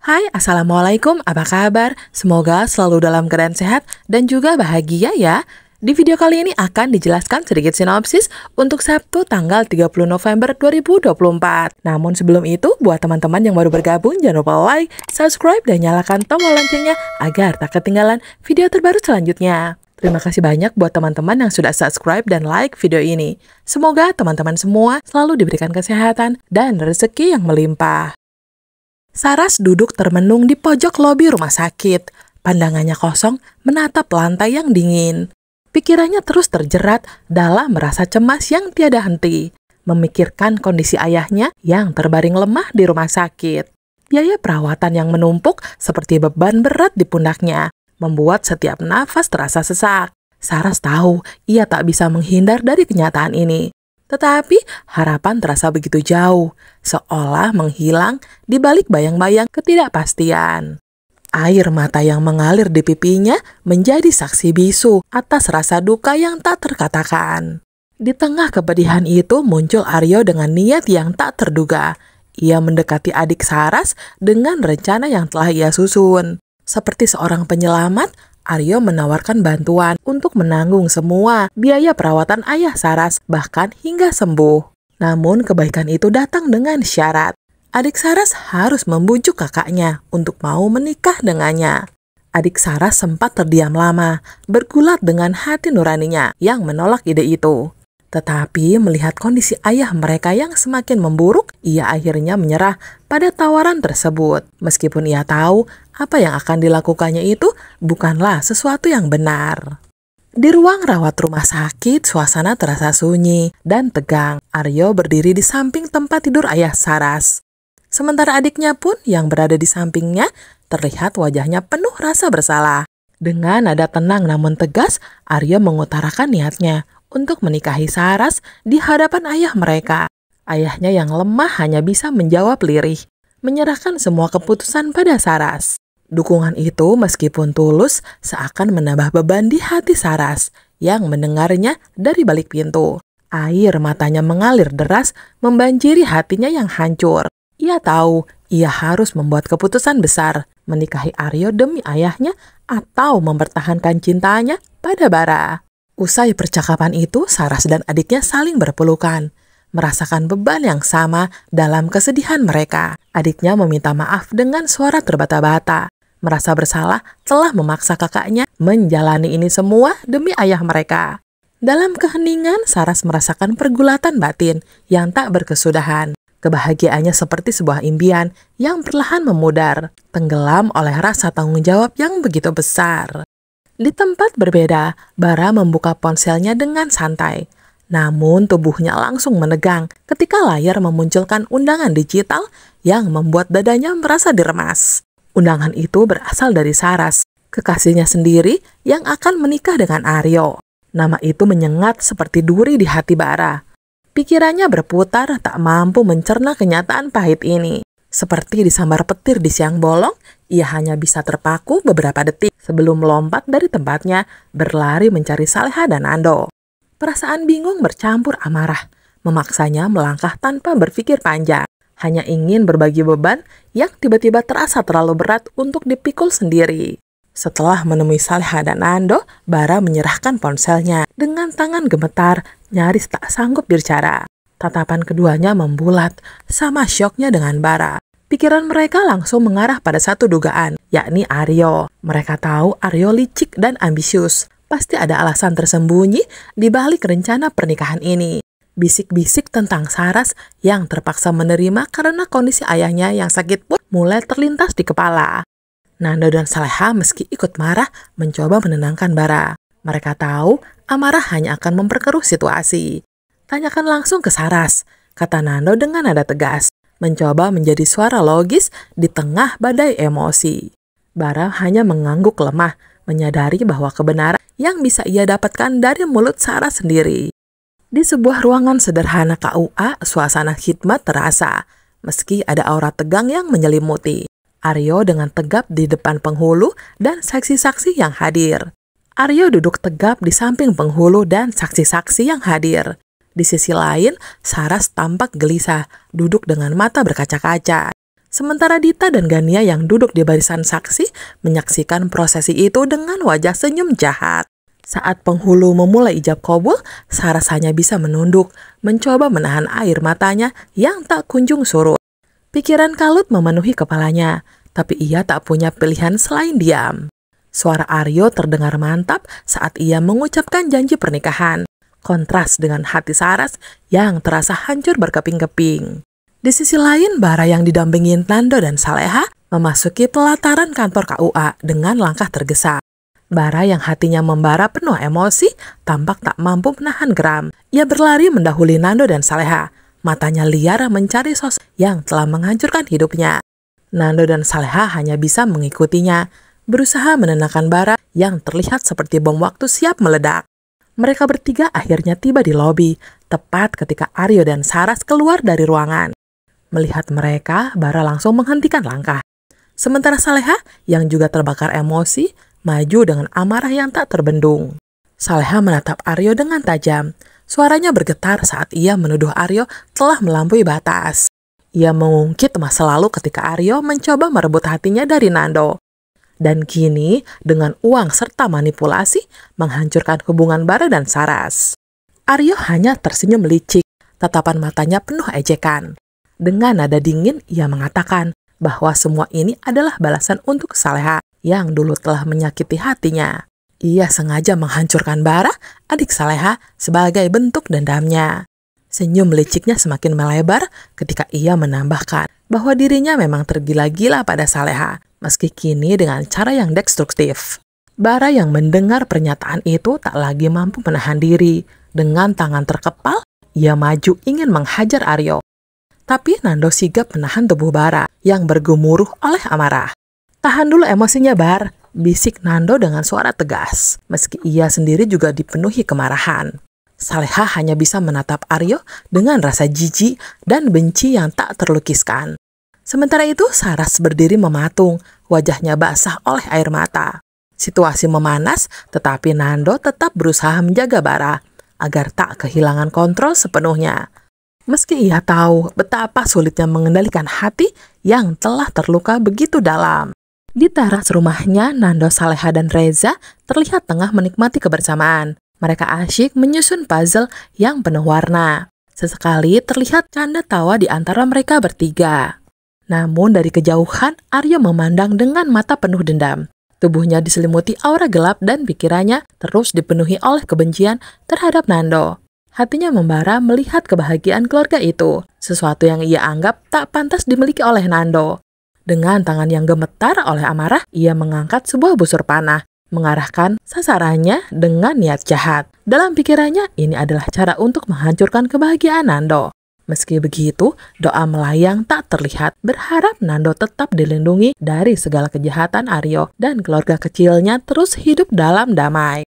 Hai, Assalamualaikum, apa kabar? Semoga selalu dalam keadaan sehat dan juga bahagia ya. Di video kali ini akan dijelaskan sedikit sinopsis untuk Sabtu tanggal 30 November 2024. Namun sebelum itu, buat teman-teman yang baru bergabung, jangan lupa like, subscribe, dan nyalakan tombol loncengnya agar tak ketinggalan video terbaru selanjutnya. Terima kasih banyak buat teman-teman yang sudah subscribe dan like video ini. Semoga teman-teman semua selalu diberikan kesehatan dan rezeki yang melimpah. Saras duduk termenung di pojok lobi rumah sakit. Pandangannya kosong menatap lantai yang dingin. Pikirannya terus terjerat dalam merasa cemas yang tiada henti. Memikirkan kondisi ayahnya yang terbaring lemah di rumah sakit. Biaya perawatan yang menumpuk seperti beban berat di pundaknya, membuat setiap nafas terasa sesak. Saras tahu ia tak bisa menghindar dari kenyataan ini. Tetapi harapan terasa begitu jauh, seolah menghilang di balik bayang-bayang ketidakpastian. Air mata yang mengalir di pipinya menjadi saksi bisu atas rasa duka yang tak terkatakan. Di tengah kepedihan itu muncul Aryo dengan niat yang tak terduga. Ia mendekati adik Saras dengan rencana yang telah ia susun. Seperti seorang penyelamat, Aryo menawarkan bantuan untuk menanggung semua biaya perawatan ayah Saras, bahkan hingga sembuh. Namun kebaikan itu datang dengan syarat. Adik Saras harus membujuk kakaknya untuk mau menikah dengannya. Adik Saras sempat terdiam lama, bergulat dengan hati nuraninya yang menolak ide itu. Tetapi melihat kondisi ayah mereka yang semakin memburuk, ia akhirnya menyerah pada tawaran tersebut. Meskipun ia tahu apa yang akan dilakukannya itu bukanlah sesuatu yang benar. Di ruang rawat rumah sakit, suasana terasa sunyi dan tegang. Aryo berdiri di samping tempat tidur ayah Saras. Sementara adiknya pun yang berada di sampingnya, terlihat wajahnya penuh rasa bersalah. Dengan nada tenang namun tegas, Aryo mengutarakan niatnya untuk menikahi Saras di hadapan ayah mereka. Ayahnya yang lemah hanya bisa menjawab lirih, menyerahkan semua keputusan pada Saras. Dukungan itu meskipun tulus seakan menambah beban di hati Saras yang mendengarnya dari balik pintu. Air matanya mengalir deras membanjiri hatinya yang hancur. Ia tahu ia harus membuat keputusan besar, menikahi Aryo demi ayahnya atau mempertahankan cintanya pada Bara. Usai percakapan itu, Saras dan adiknya saling berpelukan, merasakan beban yang sama dalam kesedihan mereka. Adiknya meminta maaf dengan suara terbata-bata, merasa bersalah telah memaksa kakaknya menjalani ini semua demi ayah mereka. Dalam keheningan, Saras merasakan pergulatan batin yang tak berkesudahan. Kebahagiaannya seperti sebuah impian yang perlahan memudar, tenggelam oleh rasa tanggung jawab yang begitu besar. Di tempat berbeda, Bara membuka ponselnya dengan santai. Namun tubuhnya langsung menegang ketika layar memunculkan undangan digital yang membuat dadanya merasa diremas. Undangan itu berasal dari Saras, kekasihnya sendiri yang akan menikah dengan Aryo. Nama itu menyengat seperti duri di hati Bara. Pikirannya berputar tak mampu mencerna kenyataan pahit ini. Seperti disambar petir di siang bolong, ia hanya bisa terpaku beberapa detik sebelum melompat dari tempatnya berlari mencari Saleha dan Nando. Perasaan bingung bercampur amarah, memaksanya melangkah tanpa berpikir panjang. Hanya ingin berbagi beban yang tiba-tiba terasa terlalu berat untuk dipikul sendiri. Setelah menemui Saleha dan Nando, Bara menyerahkan ponselnya dengan tangan gemetar, nyaris tak sanggup bicara. Tatapan keduanya membulat, sama syoknya dengan Bara. Pikiran mereka langsung mengarah pada satu dugaan, yakni Aryo. Mereka tahu Aryo licik dan ambisius. Pasti ada alasan tersembunyi di balik rencana pernikahan ini. Bisik-bisik tentang Saras yang terpaksa menerima karena kondisi ayahnya yang sakit pun mulai terlintas di kepala. Nando dan Saleha meski ikut marah mencoba menenangkan Bara. Mereka tahu amarah hanya akan memperkeruh situasi. Tanyakan langsung ke Saras, kata Nando dengan nada tegas. Mencoba menjadi suara logis di tengah badai emosi. Bara hanya mengangguk lemah, menyadari bahwa kebenaran yang bisa ia dapatkan dari mulut Saras sendiri. Di sebuah ruangan sederhana KUA, suasana khidmat terasa, meski ada aura tegang yang menyelimuti. Aryo dengan tegap di depan penghulu dan saksi-saksi yang hadir. Aryo duduk tegap di samping penghulu dan saksi-saksi yang hadir. Di sisi lain, Saras tampak gelisah, duduk dengan mata berkaca-kaca. Sementara Dita dan Gania yang duduk di barisan saksi menyaksikan prosesi itu dengan wajah senyum jahat. Saat penghulu memulai ijab kabul, Saras hanya bisa menunduk, mencoba menahan air matanya yang tak kunjung surut. Pikiran kalut memenuhi kepalanya, tapi ia tak punya pilihan selain diam. Suara Aryo terdengar mantap saat ia mengucapkan janji pernikahan, kontras dengan hati Saras yang terasa hancur berkeping-keping. Di sisi lain, Bara yang didampingi Nando dan Saleha memasuki pelataran kantor KUA dengan langkah tergesa. Bara yang hatinya membara penuh emosi tampak tak mampu menahan geram. Ia berlari mendahului Nando dan Saleha, matanya liar mencari sosok yang telah menghancurkan hidupnya. Nando dan Saleha hanya bisa mengikutinya, berusaha menenangkan Bara yang terlihat seperti bom waktu siap meledak. Mereka bertiga akhirnya tiba di lobi, tepat ketika Aryo dan Saras keluar dari ruangan. Melihat mereka, Bara langsung menghentikan langkah. Sementara Saleha yang juga terbakar emosi, maju dengan amarah yang tak terbendung. Saleha menatap Aryo dengan tajam. Suaranya bergetar saat ia menuduh Aryo telah melampaui batas. Ia mengungkit masa lalu ketika Aryo mencoba merebut hatinya dari Nando. Dan kini, dengan uang serta manipulasi, menghancurkan hubungan Bara dan Saras. Aryo hanya tersenyum licik, tatapan matanya penuh ejekan. Dengan nada dingin, ia mengatakan bahwa semua ini adalah balasan untuk Saleha yang dulu telah menyakiti hatinya. Ia sengaja menghancurkan Bara, adik Saleha, sebagai bentuk dendamnya. Senyum liciknya semakin melebar ketika ia menambahkan bahwa dirinya memang tergila-gila pada Saleha, meski kini dengan cara yang destruktif. Bara yang mendengar pernyataan itu tak lagi mampu menahan diri. Dengan tangan terkepal, ia maju ingin menghajar Aryo. Tapi Nando sigap menahan tubuh Bara yang bergemuruh oleh amarah. "Tahan dulu emosinya, Bar," bisik Nando dengan suara tegas, meski ia sendiri juga dipenuhi kemarahan. Saleha hanya bisa menatap Aryo dengan rasa jijik dan benci yang tak terlukiskan. Sementara itu, Saras berdiri mematung, wajahnya basah oleh air mata. Situasi memanas, tetapi Nando tetap berusaha menjaga Bara agar tak kehilangan kontrol sepenuhnya. Meski ia tahu betapa sulitnya mengendalikan hati yang telah terluka begitu dalam. Di teras rumahnya, Nando, Saleha, dan Reza terlihat tengah menikmati kebersamaan. Mereka asyik menyusun puzzle yang penuh warna. Sesekali terlihat canda tawa di antara mereka bertiga. Namun dari kejauhan, Aryo memandang dengan mata penuh dendam. Tubuhnya diselimuti aura gelap dan pikirannya terus dipenuhi oleh kebencian terhadap Nando. Hatinya membara melihat kebahagiaan keluarga itu, sesuatu yang ia anggap tak pantas dimiliki oleh Nando. Dengan tangan yang gemetar oleh amarah, ia mengangkat sebuah busur panah, mengarahkan sasarannya dengan niat jahat. Dalam pikirannya, ini adalah cara untuk menghancurkan kebahagiaan Nando. Meski begitu, doa melayang tak terlihat, berharap Nando tetap dilindungi dari segala kejahatan Aryo dan keluarga kecilnya terus hidup dalam damai.